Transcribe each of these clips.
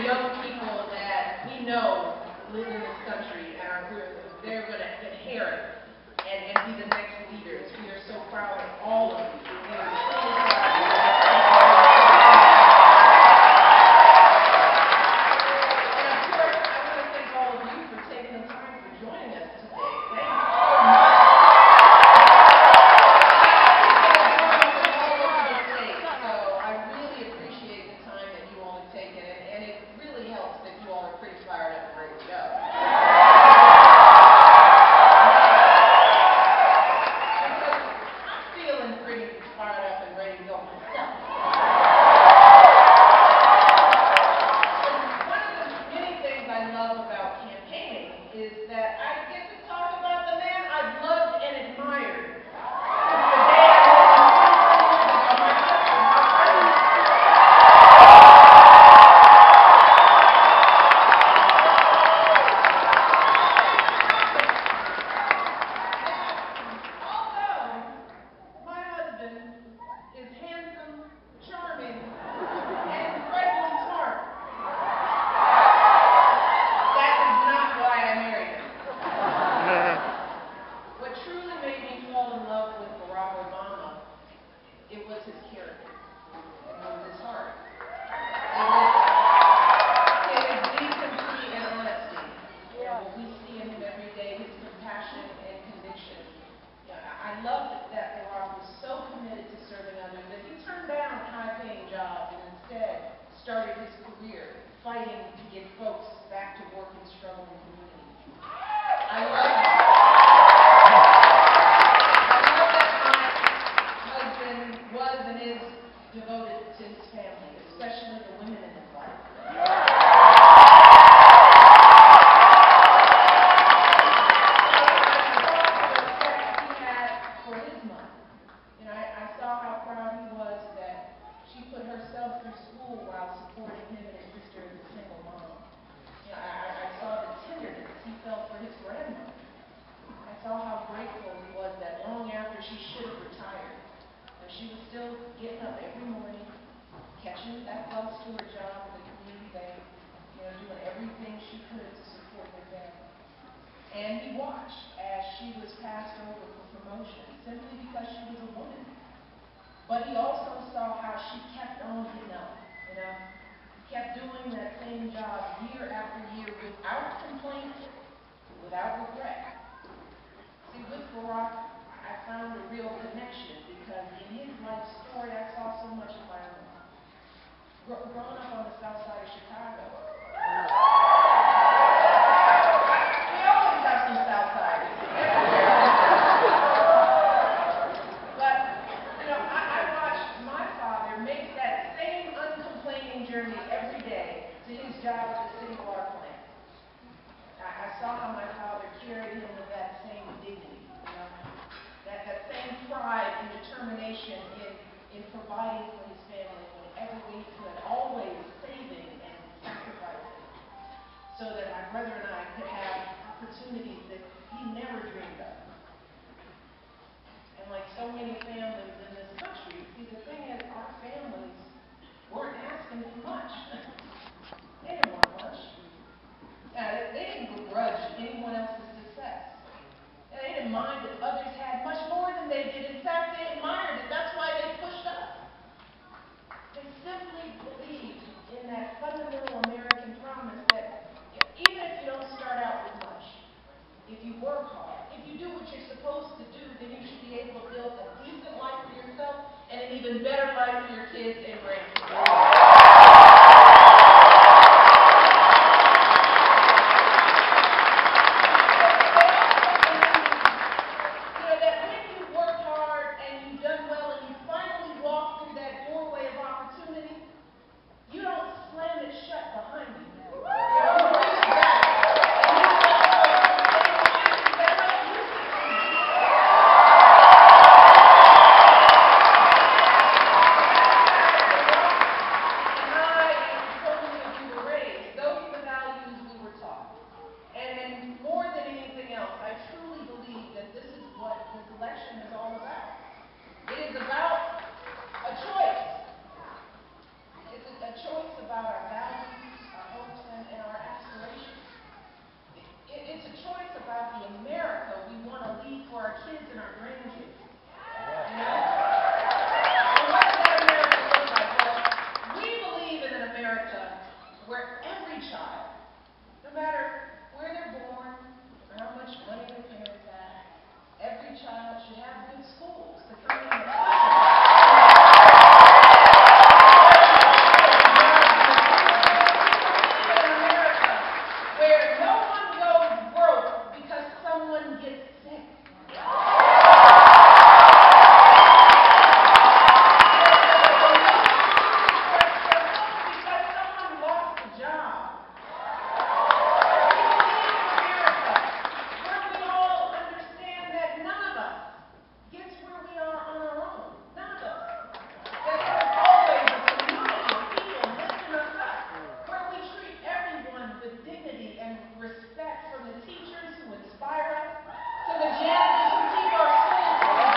the young people that we know live in this country and they're going to inherit and be the next leaders. We are so proud of all of you. We are so proud of you. And of course, I want to thank all of you for taking the time for joining us today. Thank you so much. It was his character. It was his heart. It was decency and honesty. What we see in him every day, his compassion and conviction. I love that Barack was so committed to serving others that he turned down high-paying jobs and instead started his career fighting to get folks back to work in struggling communities. I love that. Devoted to his family, especially the women in his life. He had for his mother. I saw how proud he was that she put herself through school while supporting him and his sister as a single mom. I saw the tenderness he felt for his grandmother. I saw how grateful he was that long after she should have retired, she was still getting up every morning, catching that bus to her job at the community bank, doing everything she could to support her family. And he watched as she was passed over for promotion simply because she was a woman. But he also saw how she kept on getting up, kept doing that same job year after year without complaint, without regret. See, with Barack, I found a real connection because in his life story, I saw so much of my own. Growing up on the south side of Chicago, we always have some south siders everywhere. But, I watched my father make that same uncomplaining journey every day to his job at the city water plant. I saw how my father carried him with that same dignity. That same pride and determination in providing for his family whenever we could, always saving and sacrificing, so that my brother and I could have opportunities that he never dreamed of. And like so many families in this country, see, the thing is, our families weren't asking for much. They didn't want much. They didn't begrudge anyone else's success. They didn't mind that others had much more than they did. In fact, they admired it. That's why they pushed up. They simply believed in that fundamental American promise that even if you don't start out with much, if you work hard, if you do what you're supposed to do, then you should be able to build a decent life for yourself and an even better life for your kids and grandkids. America where every child, no matter where they're born or how much money their parents have, every child should have good schools to come in the where no one goes broke because someone gets sick. Because someone lost a job. Where we all understand that none of us gets where we are on our own. None of us. That there's always a community of people lifting us up. Where we treat everyone with dignity and respect, from the teachers who inspire us to the janitors who keep our schools clean.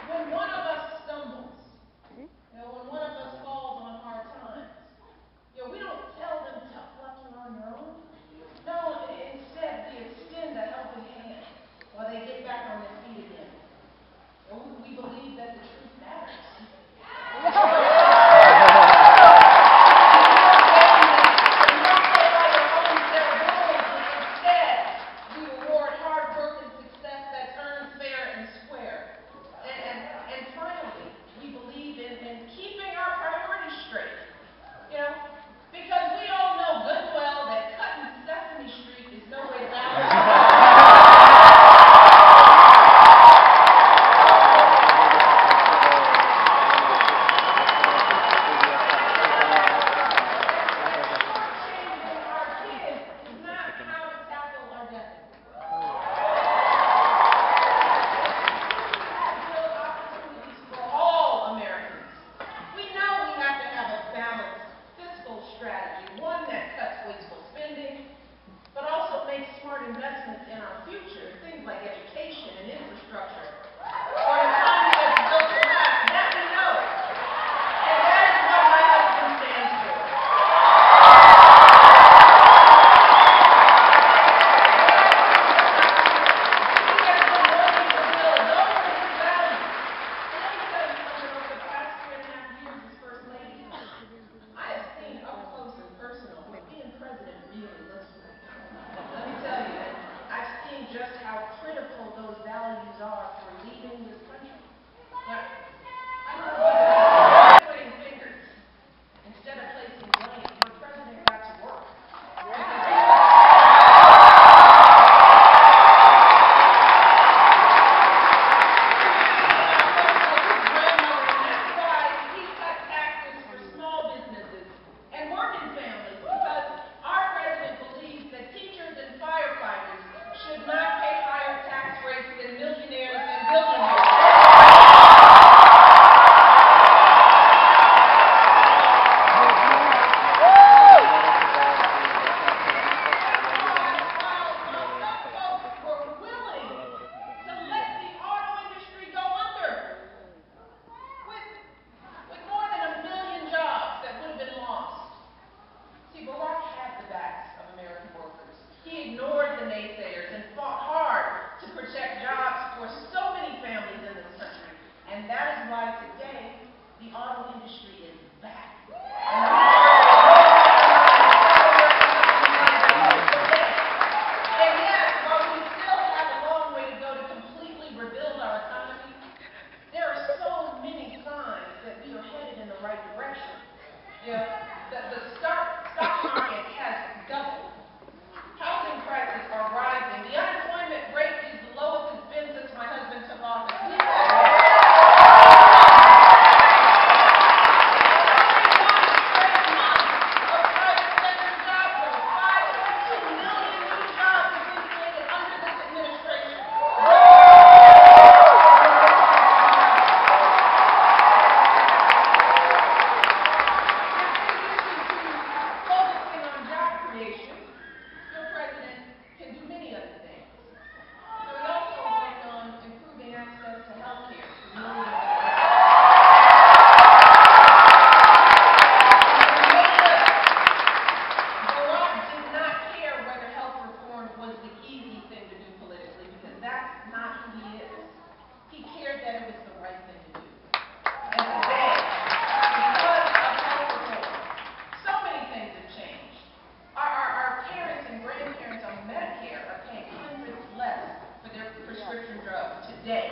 When one of us stumbles, when one of us falls on hard times, we don't tell them tough luck, you're on your own. No, instead we extend a helping hand while they get back on their feet again. We believe that the truth matters. Instead, we reward hard work and success that's earned fair and square. And finally, we believe in keeping our priorities straight. Because we all know good and well that cutting Sesame Street is no way to balance. Investments in our future, things like education and infrastructure, or an economy that's built to last, that we know. And that is what my husband stands for. He has been working to build those his values. And let me tell you something, over the past 3.5 years as First Lady, I have seen up close and personal what being president really looks like. Let me tell you, I've seen just how critical those values are for leading this country. Now, I know pointing fingers. Instead of placing blame, your president got to work. That's why he cut taxes for small businesses and working families, because our president believes that teachers and firefighters should not pay higher tax rates than millionaires and billionaires. Some folks were willing to let the auto industry go under with more than 1 million jobs that would have been lost. See, Barack had the backs of American workers. He ignored the naysayers and fought hard to protect jobs for so many families today.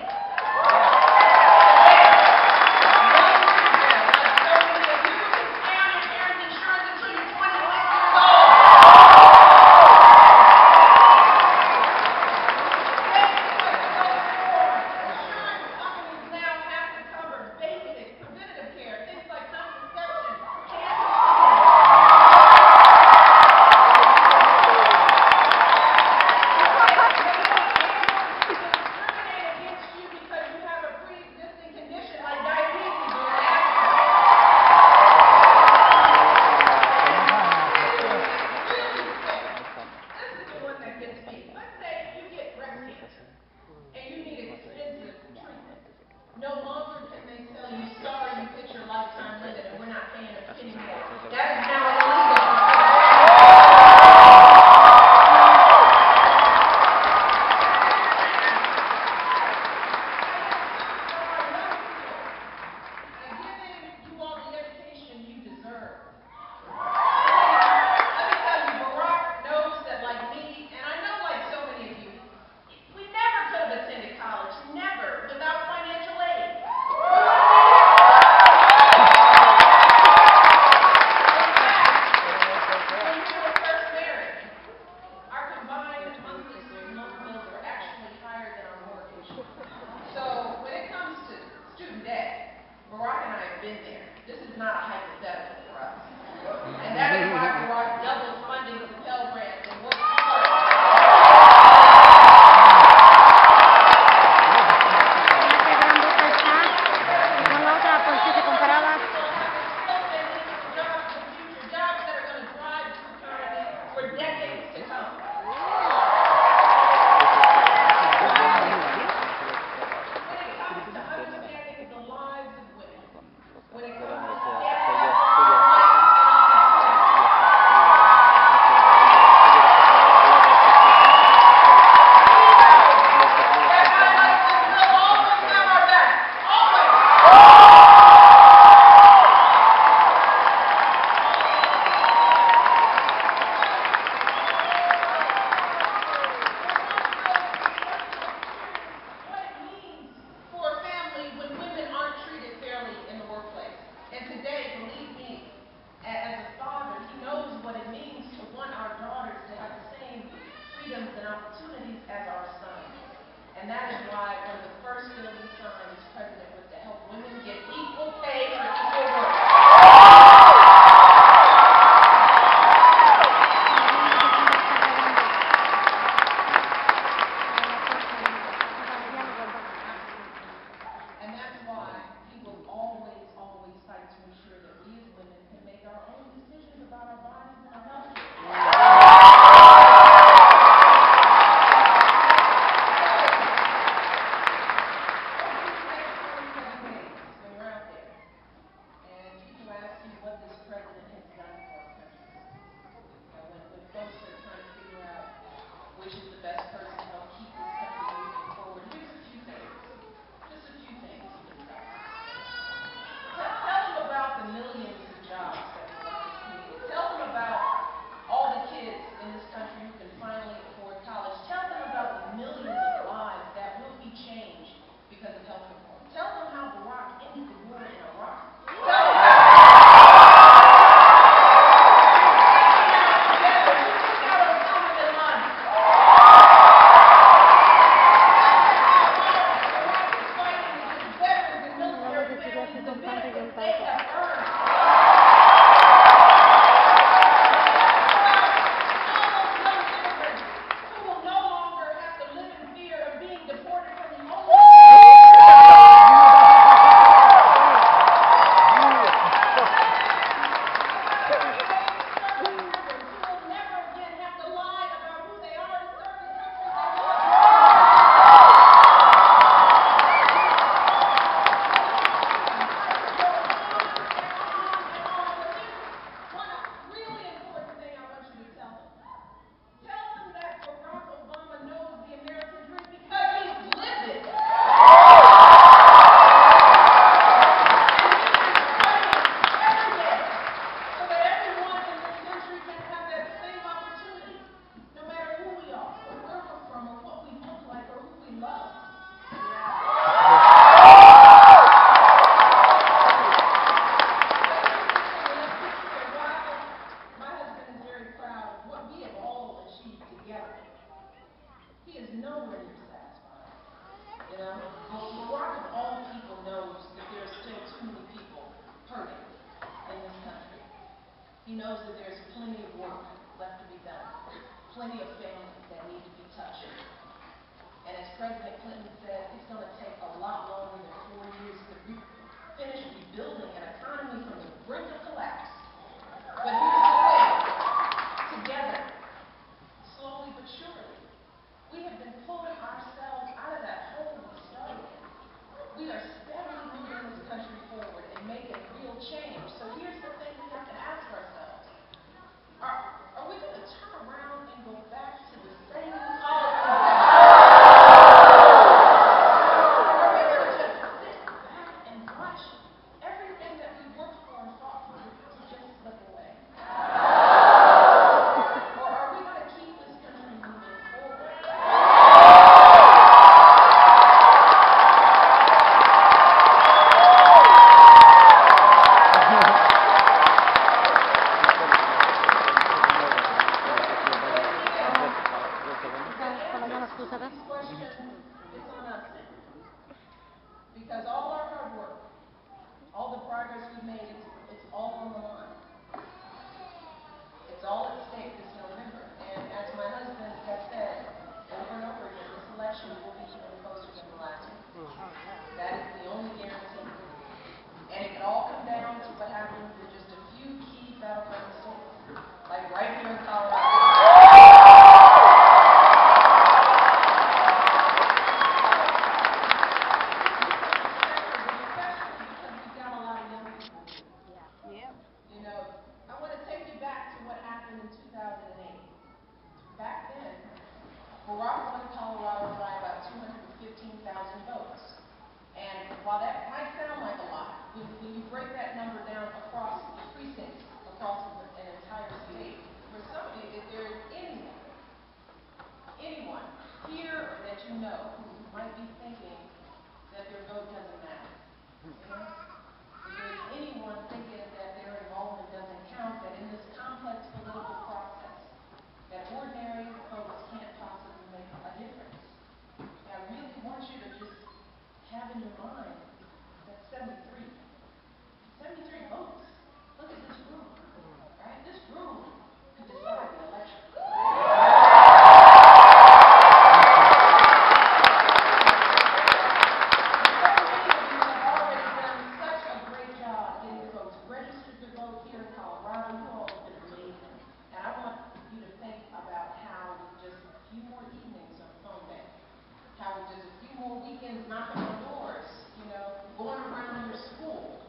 No longer can they tell you, sorry, you hit your lifetime limit and we're not paying a penny more. That is now illegal. I've given you all the education you deserve. Let me tell you, Barack knows that, like me, and I know like so many of you, we never could have attended college, never, without financial aid. So when it comes to student debt, Barack and I have been there. This is not a hypothetical for us. And that is why Barack doubled funding for Pell Grants and worked jobs that are going to drive this economy for decades to come. When it comes and today, believe me, as a father, he knows what it means to want our daughters to have the same freedoms and opportunities as our sons. And that is why one of the first bills he signed as president was to help women get equal pay for equal work. And that's why he will always fight to ensure that we as women can make our own decisions about our bodies and our health. When you're out there, You know, Barack of all people knows that there are still too many people hurting in this country. He knows that there's plenty of work left to be done, plenty of families that need to be touched. And as President Clinton said, it's going to take a lot longer than 4 years to finish rebuilding an economy from the brink of collapse. But here's the thing. Together, slowly but surely, we have been pulling ourselves out of that hole we started in. We are steadily moving this country forward and making real change. So here's the thing we have to ask ourselves. Are we going to turn around and go back to the same policies that are we going to just sit back and watch everything that we worked for and fought for to just slip away? Or are we going to keep this country moving forward? It's on us. Because all our hard work, all the progress we've made, it's all on the line. It's all at stake this November. And as my husband has said over and over again, this election will be even closer than the last one. That is the only guarantee. And it could all come down to what happens in just a few key battleground states, like right here in Colorado. You know, I want to take you back to what happened in 2008. Back then, Barack won Colorado by about 215,000 votes. And while that might sound like a lot, when you break that number down across the precincts, across an entire state, for some of you, if there is anyone here or that you know who might be thinking that their vote doesn't matter, you know? If there's anyone thinking that their involvement doesn't count, that in this complex political process, that ordinary folks can't possibly make a difference. And I really want you to just have in your mind that 73 votes. Look at this room, right? This room could decide the election. Weekends knocking on doors, you know, going around your school.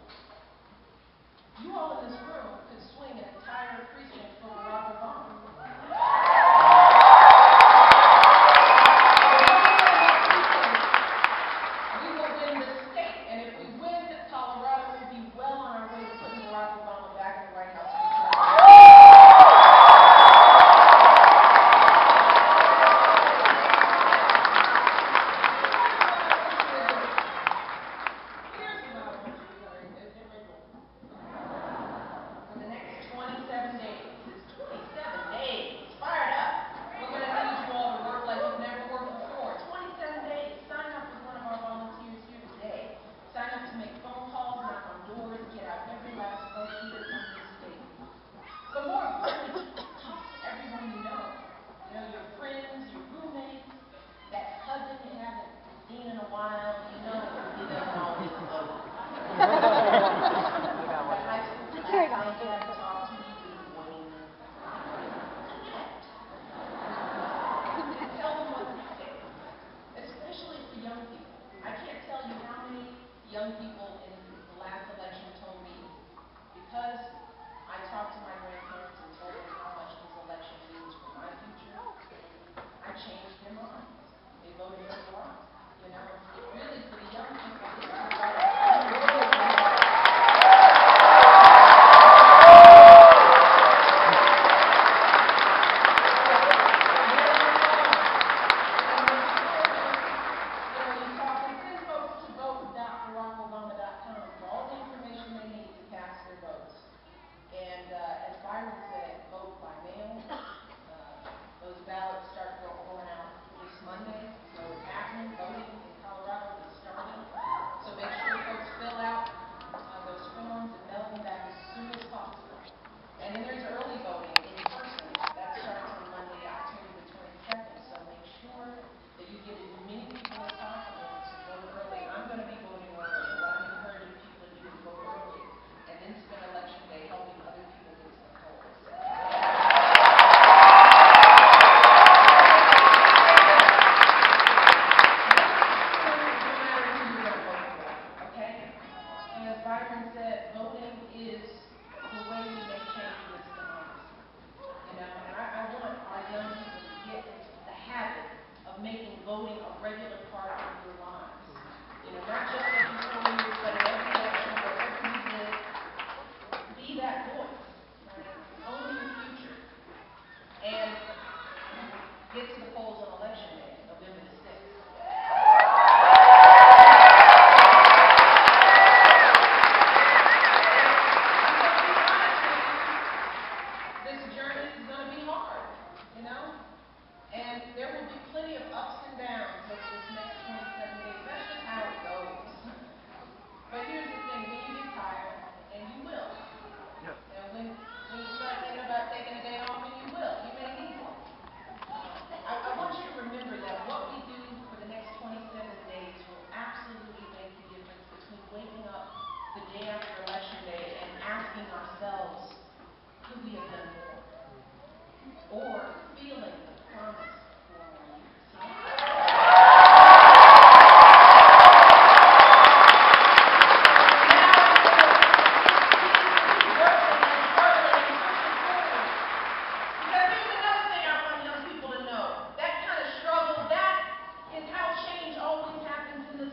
You all in this room could swing an entire precinct for Barack Obama. We will win the state, and if we win Colorado, we'll be well on our way to putting Barack Obama back in the White House. Young people in the last election told me, because I talked to my grandparents and told them how much this election means for my future, I changed their minds. They voted for Barack. You know, really for the young people, this is the right ballots start going out this month.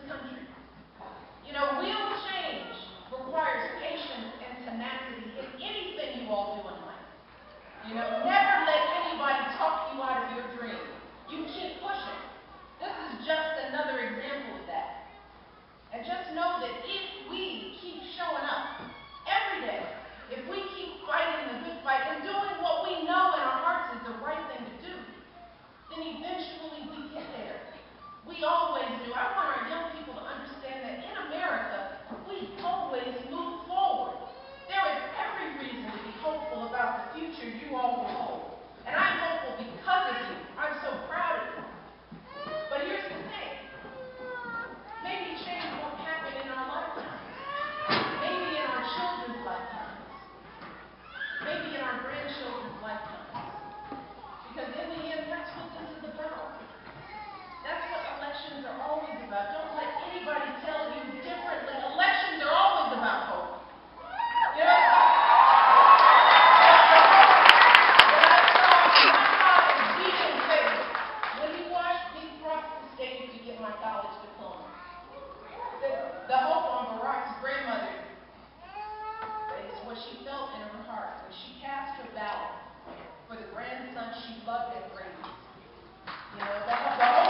country. You know, real change requires patience and tenacity in anything you all do in life. You know, never let anybody talk you out of your dream. You keep pushing. This is just another example of that. And just know that if we keep showing up every day, if we keep fighting the good fight and doing what we know in our hearts is the right thing to do, then eventually we get there. We always do. I want our young people to understand that in America, we always move forward. There is every reason to be hopeful about the future you all will hold. And I'm hopeful because of you. I'm so proud of you. But here's the thing. Maybe change won't happen in our lifetime. Maybe in our children's lifetimes. Maybe in our grandchildren's lifetimes. Because in the end, that's what this is about. That's what elections are always about. Don't let anybody tell you differently. Elections are always about hope. You know, when he watched me cross the stage to get my college diploma, the hope on Barack's grandmother is what she felt in her heart when she cast her ballot for the grandson she loved and raised. You know, the hope